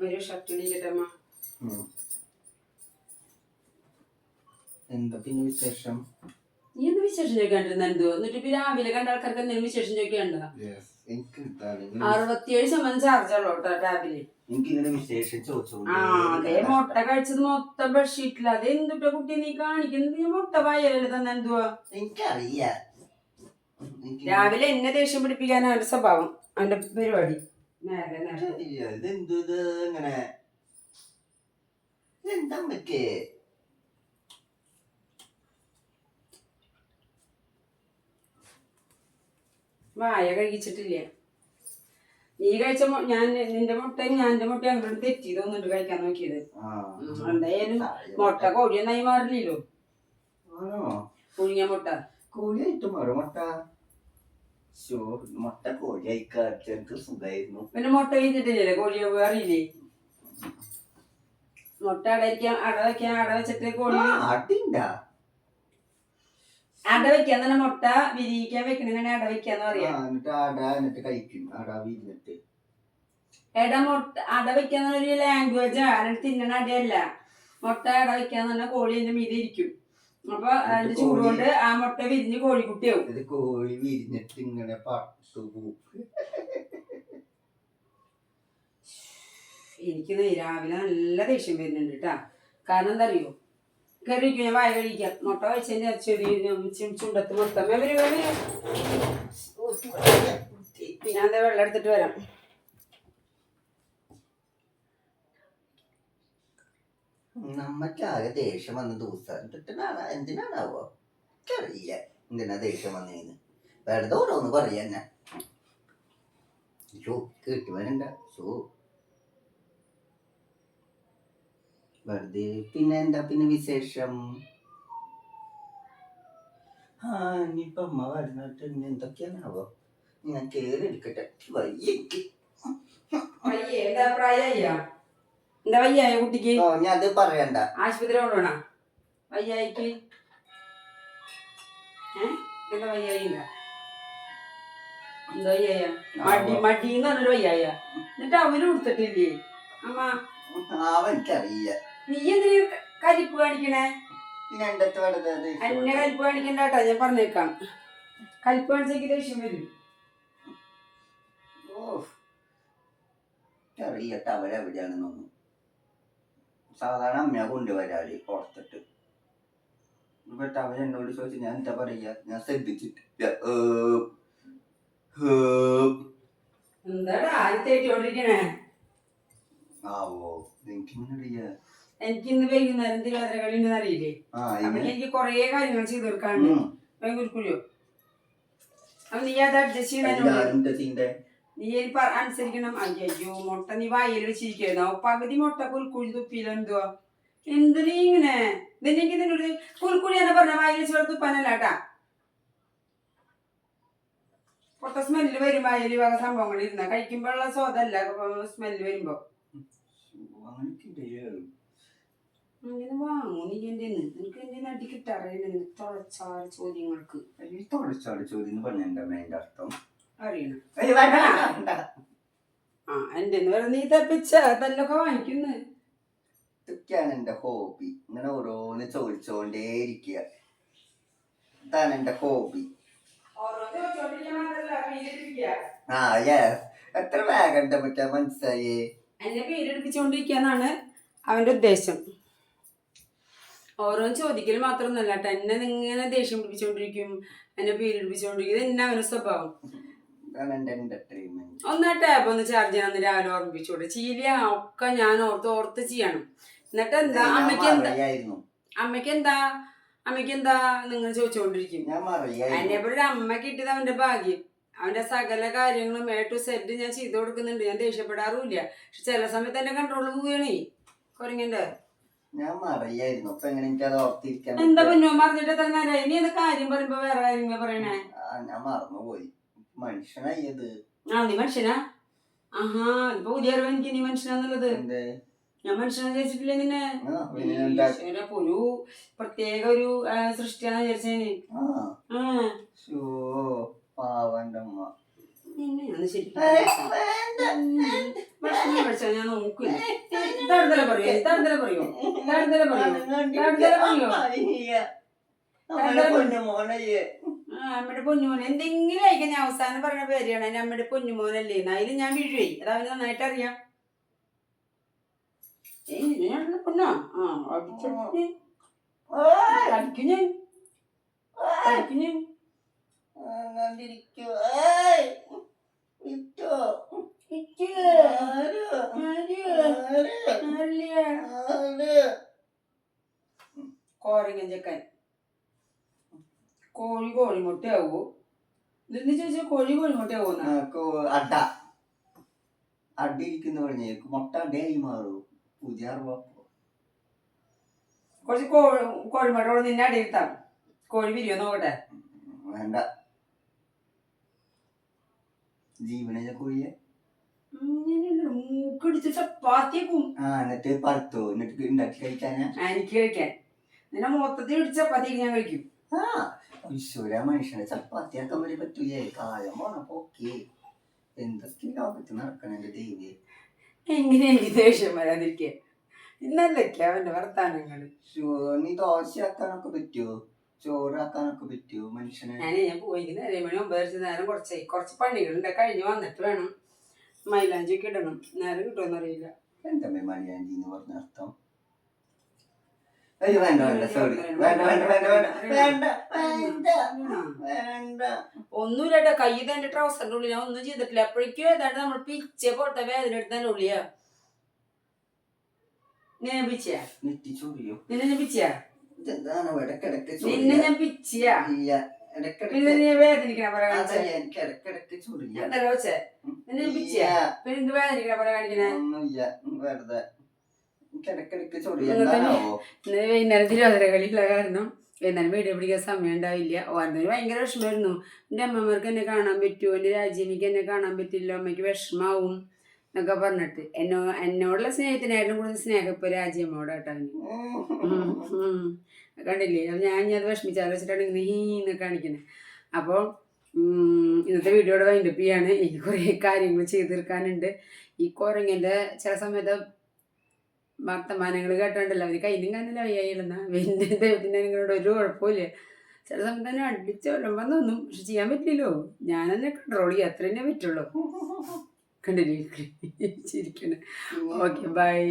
ഒരു ഷർട്ട് ഇടിക്കട്ടമ്മ. എന്താ പിന്നെ വിശേഷം? നീ എന്ത് വിശേഷം ചോദിക്കാണ്ടിരുന്ന എന്തോ? എന്നിട്ട് ഇപ്പൊ രാവിലെ കണ്ട ആൾക്കാർക്ക് എന്തെങ്കിലും വിശേഷം ചോദിക്കണ്ട? 67% ചാർജുള്ളൂ കേട്ടോ രാവിലെ. എനിക്കിങ്ങനെ വിശേഷം ചോദിച്ചോ. അതേ മുട്ട കഴിച്ചത് മൊത്തം ബെഡ്ഷീറ്റില്ല. അത് എന്തുട്ടാ കുട്ടി നീ കാണിക്കുന്നത്? മുട്ട വായല്ലേ തന്നെ എന്തുവാ? എനിക്കറിയാം. രാവിലെ എന്നെ ദേഷ്യം പിടിപ്പിക്കാനാണ് അവന്റെ സ്വഭാവം, അവന്റെ പരിപാടി. വായ കഴിച്ചിട്ടില്ല. നീ കഴിച്ച ഞാൻ നിന്റെ മുട്ടയും ഞാൻ എന്റെ മുട്ടയും അങ്ങോട്ട് തെറ്റി തോന്നിട്ട് കഴിക്കാൻ നോക്കിയത്. എന്തായാലും മുട്ട കോഴിയൊന്നായി മാറില്ലല്ലോ. പുഴുങ്ങിയ മുട്ട കോഴിയായിട്ട് മാറും. മുട്ട കോഴിയായിക്കാർക്ക് സുഖമായിരുന്നു. പിന്നെ മുട്ട കഴിഞ്ഞിട്ടില്ലേ കോഴി അറിയില്ലേ? മുട്ട അട വെച്ചിട്ട് കോഴി അട വെക്കാൻ തന്നെ മുട്ട വിരിയിക്കാൻ വെക്കണ അട വെക്കാന്ന് പറയാ. മുട്ട അട വെക്കാന്ന് ഒരു ലാംഗ്വേജാ, അല്ലെങ്കിൽ തിന്നണ അടയല്ല. മുട്ട അട വെക്കാന്ന് പറഞ്ഞാൽ കോഴി അതിന്റെ മീതെ ഇരിക്കും. അപ്പൊ അതിന്റെ ചൂടുകൊണ്ട് ആ മുട്ട വിരിഞ്ഞ് കോഴിക്കുട്ടിയാവും. കോഴി വിരിഞ്ഞിട്ട് ഇങ്ങനെ എനിക്ക് രാവിലെ നല്ല ദേഷ്യം വരുന്നുണ്ട് കേട്ടാ. കാരണം എന്താ അറിയോ? കറിക്കും ഞാൻ വായ കഴിക്കാം. മുട്ട കഴിച്ചതിന്റെ ചുണ്ടത്ത് മൊത്തം ഞാൻ എന്താ വെള്ളം എടുത്തിട്ട് വരാം. നമ്മക്കാകെ ദേഷ്യം വന്ന ദിവസം എന്തിനാണാവോ? എനിക്കറിയില്ല എന്തിനാ ദേഷ്യം വന്നേന്ന്. വെറുതെ ഓരോന്ന് പറയാ ഞാൻ. കേട്ടി വരണ്ട. വെറുതെ. പിന്നെ എന്താ പിന്നെ വിശേഷം? ഇനിയിപ്പൊ അമ്മ വരുന്നിട്ട് എന്തൊക്കെയാണാവോ? ഞാൻ കേറി എടുക്കട്ടെ. വയ്യക്ക് എന്താ വയ്യായ കുട്ടിക്ക്? ഞാൻ അത് പറയണ്ട. ആശുപത്രി കൊണ്ടുപോണ വയ്യായിക്ക്? എന്താ വയ്യായി? എന്താ വയ്യായ? മടിന്ന് പറഞ്ഞൊരു വയ്യായ. എന്നിട്ട് അവര് കൊടുത്തിട്ടില്ലേ അമ്മ? അവൻക്കറിയില്ല. നീ എന്തിനു കരിപ്പ് കാണിക്കണേ? എന്നെ കരിപ്പ് കാണിക്കണ്ട കേട്ടോ, ഞാൻ പറഞ്ഞേക്കാം. കരിപ്പ് കാണിച്ചേക്ക് ദേഷ്യം വരും. അറിയട്ടെ അവരെവിടെയാണെന്നൊന്നും. സാധാരണ അമ്മയാ കൊണ്ടുവരാല് പുറത്തിട്ട്. എന്നിട്ട് അവരെന്നോട് ചോദിച്ചു ഞാൻ എന്താ പറയാ? ഞാൻ ശ്രദ്ധിച്ചിട്ടില്ല. എന്താടാ ആദ്യത്തേക്കൊണ്ടിരിക്കണേ? എനിക്കിന്ന് വൈകുന്നേരം തിരുവാതിര കളി ഉണ്ടെന്ന് അറിയില്ലേ? അപ്പൊ എനിക്ക് കൊറേ കാര്യങ്ങൾ ചെയ്ത് കൊടുക്കാണ്ട് ഭയങ്കരക്കുല്ലോ. അപ്പൊ നീ അത് അഡ്ജസ്റ്റ് ചെയ്യണ, നീ അനുസരിക്കണം. അയ്യോ മുട്ട നീ വായിൽ വെച്ചിരിക്കുന്നു. പകുതി മുട്ട പുൽക്കുഴി തുപ്പിയില്ല. എന്തുവാ എന്തിനീ ഇങ്ങനെ? ഇതെനിക്ക് ഇതിനൊരു പുൽക്കുഴി തന്നെ പറഞ്ഞ വായിൽ വെച്ച് തുപ്പാനല്ല കേട്ടാ. പൊട്ട സ്മെല്ല് വരും വായിൽ വക സംഭവങ്ങൾ ഇരുന്ന കഴിക്കുമ്പോഴുള്ള സ്വാദല്ല സ്മെല്ല് വരുമ്പോ. അങ്ങനെ വാങ്ങൂ നീ എന്റെ. നിനക്ക് എന്റെ നടി കിട്ടാറില്ല. തുളച്ചാറ് ചോദ്യങ്ങൾക്ക് അറിയണം. എന്റെ നീ തപ്പിച്ച തല്ലൊക്കെ വാങ്ങിക്കുന്നു. ഇതൊക്കെയാണ് എന്റെ ഹോബി. ഇങ്ങനെ ഓരോന്ന് ചോദിച്ചോണ്ടേ ഇരിക്കുക. ഇതാണ് എന്റെ ഹോബി. എത്ര വേഗം മനസ്സിലായേ? എന്നെ പേരെടുപ്പിച്ചോണ്ടിരിക്കാന്നാണ് അവന്റെ ഉദ്ദേശം. ഓരോന്ന് ചോദിക്കല് മാത്രമൊന്നുമല്ല കേട്ടോ, എന്നെ ഇങ്ങനെ ദേഷ്യം പിടിപ്പിച്ചോണ്ടിരിക്കും, എന്നെ പേരെടുപ്പിച്ചോണ്ടിരിക്കും. ഇത് എന്നെ അവന്റെ സ്വഭാവം. ഒന്നാ ടാബ് ഒന്ന് ചാർജ് ചെയ്യാന്ന് രാവിലെ ഓർമ്മിപ്പിച്ചോട്ടെ. ചീലിയ ഒക്കെ ഞാൻ ഓർത്ത് ചെയ്യണം. എന്നിട്ട് എന്താ അമ്മയ്ക്ക് എന്താ നിങ്ങൾ ചോദിച്ചോണ്ടിരിക്കും. അതിനെപ്പോഴും ഒരു അമ്മ കിട്ടിയത് അവന്റെ ഭാഗ്യം. അവന്റെ സകല കാര്യങ്ങളും A to Z ഞാൻ ചെയ്തു കൊടുക്കുന്നുണ്ട്. ഞാൻ ദേഷ്യപ്പെടാറുമില്ല. പക്ഷെ ചില സമയത്ത് എന്റെ കൺട്രോള് പോവുകയാണേ കൊരങ്ങന്റെ. എന്താ പൊന്നോ മറിഞ്ഞിട്ട് എത്ര നേരമായി? നീ എന്താ കാര്യം പറയുമ്പോ വേറെ കാര്യങ്ങൾ പറയണേ? ഞാൻ മറന്നുപോയി. മനുഷ്യനായത്. നീ മനുഷ്യനാ? ആഹാ ഇപ്പൊ പുതിയ അറിവ് എനിക്ക് നീ മനുഷ്യനാന്നുള്ളത്. ഞാൻ മനുഷ്യനെ വിചാരിച്ചിട്ടില്ല നിന്നെ. ഒരു പ്രത്യേക ഒരു സൃഷ്ടിയാന്ന് വിചാരിച്ചേന്. മോശം ഞാൻ നോക്കില്ല. തടുതല പറയോ തടുതല പറയോ തടുതല പറയോ തടുതല പറയോ അമ്മയുടെ പൊന്നുമോൻ എന്തെങ്കിലും ആയിക്കാൻ ഞാൻ അവസാനം പറയുന്ന പേരാണ് അതിന് അമ്മയുടെ പൊന്നുമോനല്ലേ അതിൽ ഞാൻ വീഴുവേ അത് അവന് നന്നായിട്ട് അറിയാം. പൊന്നോ ആ അടിക്കും ഞാൻ അടിക്കും ഞാൻ കോരങ്ങൻ ചെക്കൻ കോഴി കോഴിമുട്ടയാവോ ഇതെന്ന് ചോദിച്ചാൽ കോഴിമുട്ടയാവോ അട അടിയിരിക്കുന്ന പറഞ്ഞേ മുട്ട അടയായി മാറൂ പുതിയ കുറച്ച് കോഴിമുട്ടയോട് നിന്നെ അടിയിരുത്താം. കോഴി വിരിയോ നോക്കട്ടെ. വേണ്ട ജീവനെ കോഴിയെ മൂക്കടിച്ച് ചപ്പാത്തിയാക്കും. എന്നിട്ട് പറുത്തോ എന്നിട്ട് ഉണ്ടാക്കി കഴിക്കാനാ എനിക്ക് കഴിക്കാൻ നിന്നെ മൊത്തത്തിൽ ഇടിച്ച ചപ്പാത്തിക്ക് ഞാൻ കഴിക്കും. ഈശ്വര മനുഷ്യനെ ചപ്പാത്തിയാക്കാൻ വരെ പറ്റൂലേ കാലം പോണപ്പോക്കേ എന്തൊക്കെ ലോകത്ത് നടക്കണ എന്റെ ദൈവേ. എങ്ങനെ എനിക്ക് ദേഷ്യം വരാതിരിക്കുക ഇന്നല്ലൊക്കെ അവന്റെ വർത്താനങ്ങള്. നീ ദോശയാക്കാനൊക്കെ പറ്റുമോ ചോറാക്കാനൊക്കെ പറ്റുമോ മനുഷ്യനെ? ഞാൻ പോയി 9:30 നേരം കുറച്ച് പണികളുണ്ട് കഴിഞ്ഞ് വന്നിട്ട് വേണം മൈലാഞ്ചി ഒക്കെ ഇടണം. നേരം കിട്ടുമെന്ന് അറിയില്ല. എന്താ മൈലാഞ്ചി എന്ന് പറഞ്ഞ അർത്ഥം? വേണ്ട വേണ്ട സോറി വേണ്ട വേണ്ട വേണ്ട വേണ്ട വേണ്ട വേണ്ട ഒന്നുമില്ലട്ടോ. കയ്യിൽ എന്റെ ട്രൗസറിന്റെ ഉള്ളിൽ ഞാൻ ഒന്നും ചെയ്തിട്ടില്ല. അപ്പോഴേക്കും ഏതാണ്ട് നമ്മൾ പിച്ച പോലത്തെ വേദന എടുത്തതിന്റെ ഉള്ളിയാ. നിന്നെ പിച്ചയാ നിന്നെ ഞാൻ പിച്ചയാ നിന്നെ ഞാൻ പിച്ചയാ പിന്നെ നീ വേദനിക്കണ പറയാ വെച്ചേ നിന്നെ പിച്ചയാ പിന്നെ എന്ത് വേദനിക്കണ പറയാ കാണിക്കണേ. വൈകുന്നേരം തിരുവാതിര കളിയുള്ള കാരണം വൈകുന്നേരം വീഡിയോ പിടിക്കാൻ സമയം ഉണ്ടാവില്ല. ഓരോരു ഭയങ്കര വിഷമമായിരുന്നു. എൻ്റെ അമ്മമാർക്ക് എന്നെ കാണാൻ പറ്റുമോ എൻ്റെ രാജ്യമിക്ക് എന്നെ കാണാൻ പറ്റില്ല അമ്മയ്ക്ക് വിഷമാവും എന്നൊക്കെ പറഞ്ഞിട്ട് എന്നോടുള്ള സ്നേഹത്തിനായിട്ടും കൂടുതൽ സ്നേഹം ഇപ്പൊ രാജ്യമ്മോടാട്ടോ അവന്. കണ്ടില്ലേ ഞാൻ അത് വിഷമിച്ചാൽ വെച്ചിട്ടാണ് ഇങ്ങനെ ഹീന്ന് കാണിക്കുന്നത്. അപ്പോൾ ഇന്നത്തെ വീഡിയോയുടെ വൈൻഡപ്പ് ചെയ്യാണ്. എനിക്ക് കുറേ കാര്യങ്ങൾ ചെയ്ത് തീർക്കാനുണ്ട്. ഈ കുരങ്ങൻ്റെ ചില സമയത്ത് വർത്തമാനങ്ങൾ കേട്ടോണ്ടല്ലോ അവർ കയ്യിലും കാണില്ല വയ്യായിരുന്ന പിന്നെ ദൈവത്തിൻ്റെ നിങ്ങളോട് ഒരു കുഴപ്പമില്ല. ചില സമയത്ത് തന്നെ അടിച്ച് കൊല്ലുമ്പോൾ തോന്നും. പക്ഷെ ചെയ്യാൻ പറ്റില്ലല്ലോ. ഞാൻ തന്നെ കൺട്രോൾ ചെയ്യാം. അത്ര തന്നെ പറ്റുള്ളൂ. കണ്ടില്ലേ ചിരിക്കണേ. Okay bye.